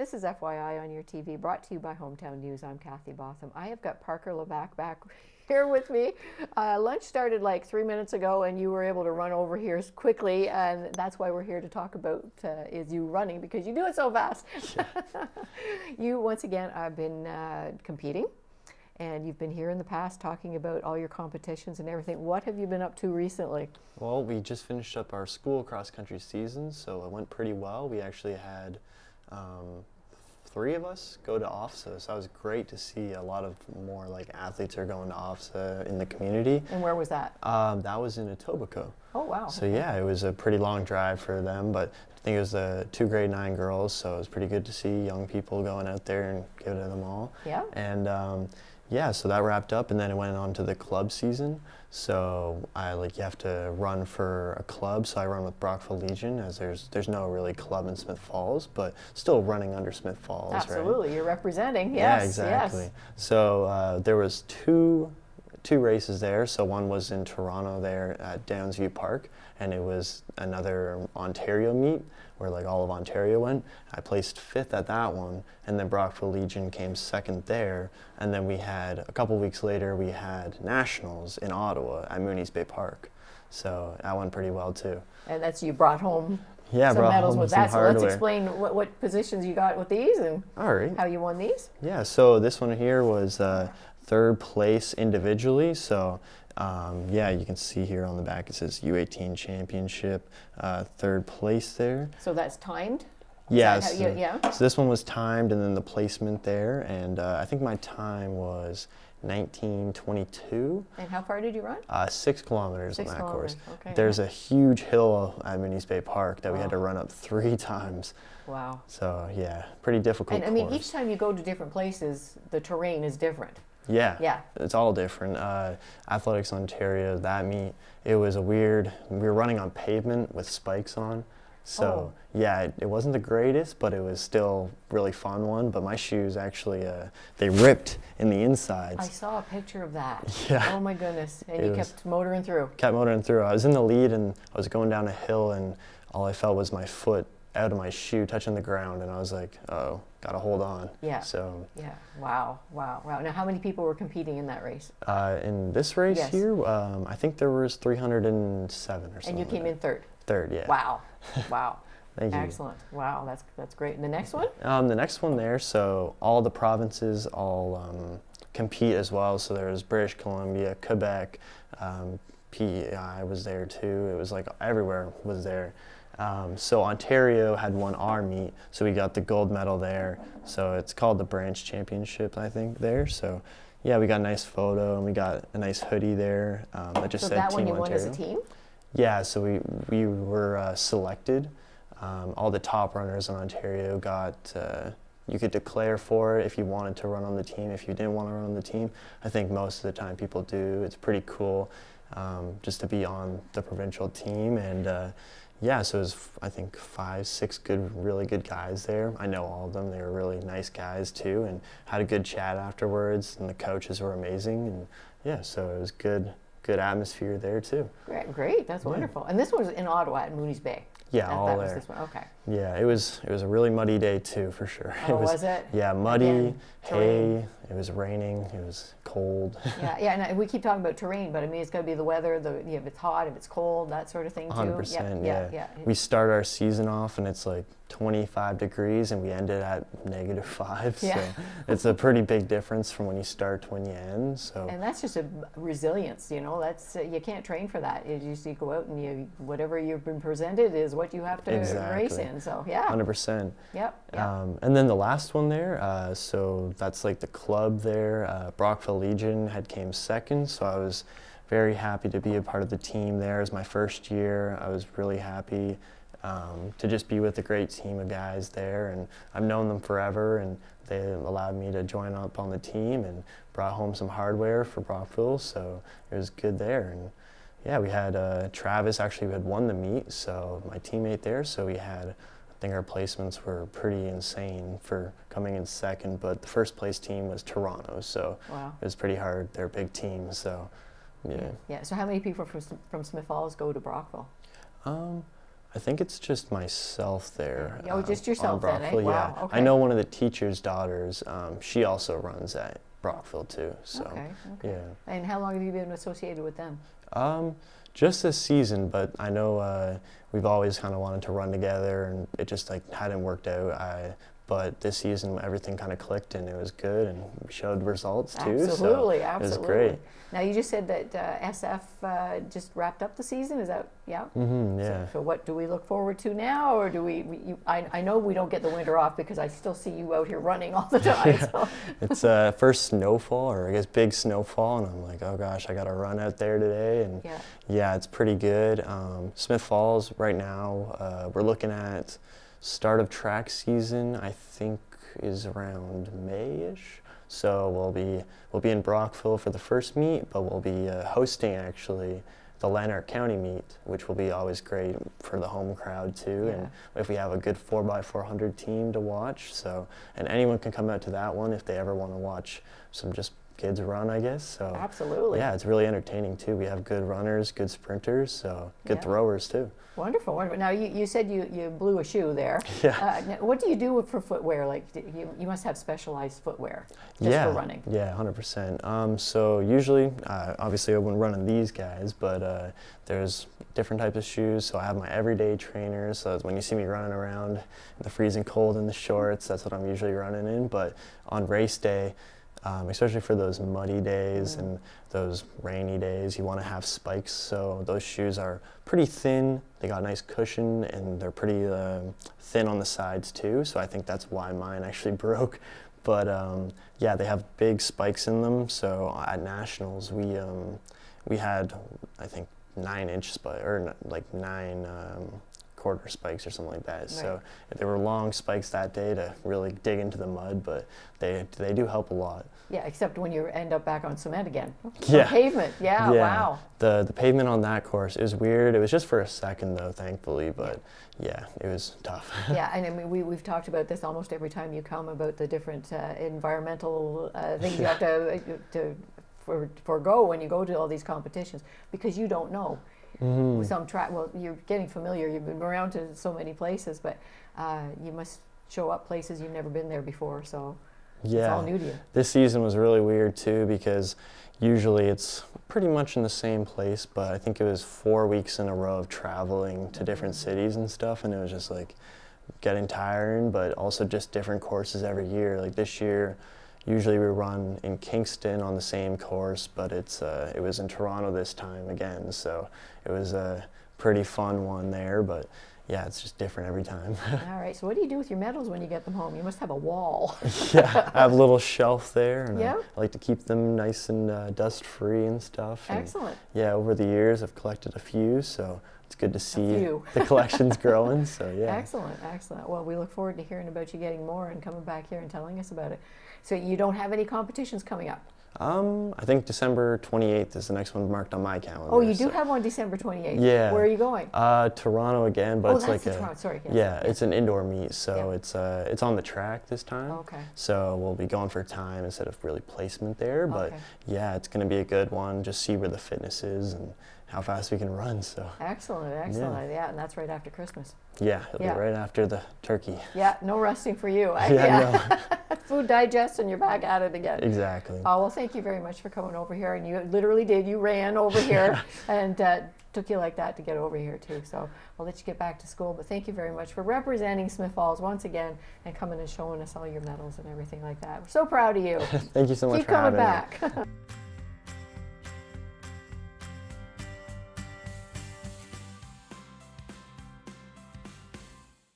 This is FYI on your TV, brought to you by Hometown News. I'm Kathy Botham. I have got Parker Levac back here with me. Lunch started like 3 minutes ago, and you were able to run over here quickly, and that's why we're here to talk about is you running, because you do it so fast. You, once again, have been competing, and you've been here in the past talking about all your competitions and everything. What have you been up to recently? Well, we just finished up our school cross-country season, so it went pretty well. We actually had 3 of us go to OFSA, so that was great to see. A lot of more like athletes are going to OFSA in the community. And where was that? That was in Etobicoke. Oh, wow. So yeah, it was a pretty long drive for them, but I think it was the 2 grade 9 girls, so it was pretty good to see young people going out there and giving it them all. Yeah. And yeah, so that wrapped up, and then it went on to the club season. So you have to run for a club. So I run with Brockville Legion, as there's no really club in Smith Falls, but still running under Smith Falls. Absolutely, right? You're representing. Yes, yeah, exactly. Yes. So there was two races there. So one was in Toronto there at Downsview Park, and it was another Ontario meet where like all of Ontario went. I placed 5th at that one, and then Brockville Legion came 2nd there. And then we had, a couple weeks later, we had nationals in Ottawa at Mooney's Bay Park. So that went pretty well too. And that's, you brought home some medals with that. So hardware. let's explain what positions you got with these and all right. how you won these. Yeah, so this one here was 3rd place individually. So yeah, you can see here on the back it says U18 championship, 3rd place there. So that's timed? Yeah, yeah. So this one was timed, and then the placement there, and I think my time was 19:22. And how far did you run? 6 kilometers 6 on that kilometers. course. Okay. There's a huge hill at Mooney's Bay Park that we had to run up 3 times. Wow. So yeah, pretty difficult And I mean, course. each time you go to different places, the terrain is different. Yeah, yeah, it's all different. Athletics Ontario, that meet, it was we were running on pavement with spikes on. So yeah, it wasn't the greatest, but it was still really fun one. But my shoes actually, they ripped in the insides. I saw a picture of that. Yeah. Oh my goodness. And you kept motoring through. Kept motoring through. I was in the lead, and I was going down a hill, and all I felt was my foot out of my shoe touching the ground, and I was like, oh, gotta hold on. Yeah. So yeah. Wow. Now, how many people were competing in that race? in this race Yes. here, I think there was 307 or something. And you came in 3rd. 3rd, yeah. Wow. Wow. Thank you. Excellent. Wow, that's great. And the next one? The next one there, so all the provinces all compete as well. So there was British Columbia, Quebec, PEI was there too. It was like everywhere was there. So Ontario had won our meet, so we got the gold medal there. So it's called the Branch Championship, I think, there. So yeah, we got a nice photo, and we got a nice hoodie there that just said that Team one you Ontario. won as a team? Yeah, so we were selected. All the top runners in Ontario got, you could declare for it if you wanted to run on the team, if you didn't want to run on the team. I think most of the time people do. It's pretty cool just to be on the provincial team. And yeah, so it was, I think, 5, 6 really good guys there. I know all of them. They were really nice guys too, and had a good chat afterwards, and the coaches were amazing. And yeah, so it was good atmosphere there too. Great. That's wonderful. And this was in Ottawa at Mooney's Bay. Yeah, all that there. Was this one. Okay. Yeah, it was a really muddy day too, for sure. Oh, was it? Yeah, muddy, Again, hay. It was raining. It was cold. Yeah. And we keep talking about terrain, but I mean, it's got to be the weather. If it's hot, if it's cold, that sort of thing too. 100%. Yeah. We start our season off, and it's like 25 degrees, and we ended at -5. Yeah. So it's a pretty big difference from when you start to when you end. So. And that's just a resilience, That's you can't train for that. You go out and whatever you've been presented is what you have to race in. So yeah. 100%. Yep. And then the last one there, so that's like the club there. Brockville Legion came 2nd, so I was very happy to be a part of the team there. It was my first year. I was really happy to just be with a great team of guys there, and I've known them forever, and they allowed me to join up on the team and brought home some hardware for Brockville, so it was good there. And yeah, we had Travis actually had won the meet, so my teammate there, so we had, I think our placements were pretty insane for coming in 2nd, but the 1st place team was Toronto, so wow. It was pretty hard. They're a big team, so yeah. Yeah, so how many people from Smith Falls go to Brockville? I I think it's just myself there. Oh, just yourself on then, eh? Brockville, Wow, yeah. okay. I know one of the teacher's daughters, she also runs at Brockville too, so Okay, okay. yeah. And how long have you been associated with them? Just this season, but I know we've always kind of wanted to run together, and it just like hadn't worked out. But this season, everything kind of clicked, and it was good, and we showed results too. Absolutely, so absolutely. It was great. Now you just said that SF just wrapped up the season. Is that yeah? Mm-hmm, yeah. So what do we look forward to now, or do I know we don't get the winter off because I still see you out here running all the time. So. It's first snowfall, or I guess big snowfall, and I'm like, oh gosh, I got to run out there today, and yeah, it's pretty good. Smith Falls right now, we're looking at start of track season. I think is around May-ish. So we'll be in Brockville for the first meet, but we'll be hosting actually the Lanark County meet, which will be always great for the home crowd too. And if we have a good 4x400 team to watch, so and anyone can come out to that one if they ever want to watch some just kids run, I guess. So absolutely. Yeah, it's really entertaining too. We have good runners, good sprinters, so good throwers too. Wonderful, wonderful. Now you said you blew a shoe there. Yeah. Now, what do you do for footwear? Like you must have specialized footwear just for running. Yeah, 100%. So usually, obviously, I've been running these guys, but there's different types of shoes. So I have my everyday trainers. So when you see me running around in the freezing cold in the shorts, that's what I'm usually running in. But on race day, especially for those muddy days and those rainy days, you want to have spikes. So those shoes are pretty thin. They got a nice cushion, and they're pretty thin on the sides too. So I think that's why mine actually broke. But yeah, they have big spikes in them. So at nationals, we had I think 9-inch spike or like 9 quarter spikes or something like that. Right. So they were long spikes that day to really dig into the mud, but they do help a lot. Yeah, except when you end up back on cement again. Yeah. Pavement. Yeah. Wow. The pavement on that course is weird. It was just for a second though, thankfully, but yeah, it was tough. Yeah, and I mean we've talked about this almost every time you come about the different environmental things you have to forego when you go to all these competitions because you don't know. Mm-hmm. With some track, well, you're getting familiar. You've been around to so many places, but you must show up places you've never been there before. So it's all new to you. This season was really weird too because usually it's pretty much in the same place, but I think it was 4 weeks in a row of traveling to different cities and stuff, and it was just like getting tiring, but also just different courses every year. Like this year, usually we run in Kingston on the same course, but it was in Toronto this time again, so it was a pretty fun one there, but yeah, it's just different every time. All right, so what do you do with your medals when you get them home? You must have a wall. Yeah, I have a little shelf there, and I like to keep them nice and dust-free and stuff. And excellent. Yeah, over the years I've collected a few, so it's good to see the collection's growing, so yeah. Excellent, excellent. Well, we look forward to hearing about you getting more and coming back here and telling us about it. So you don't have any competitions coming up? I think December 28th is the next one marked on my calendar. Oh, you do have one December 28th? Yeah. Where are you going? Toronto again, but it's like Toronto. Sorry. Yes. Yeah, it's an indoor meet, so it's on the track this time. Okay. So we'll be going for time instead of really placement there, but yeah, it's going to be a good one. Just see where the fitness is and how fast we can run. So excellent, excellent. Yeah, and that's right after Christmas. Yeah, it'll be right after the turkey. Yeah, no resting for you. No. Food digests and you're back at it again. Exactly. Oh, well, thank you very much for coming over here. And you literally did. You ran over here and took you like that to get over here too. So I'll let you get back to school. But thank you very much for representing Smith Falls once again and coming and showing us all your medals and everything like that. We're so proud of you. Thank you so much Keep for having me. coming back.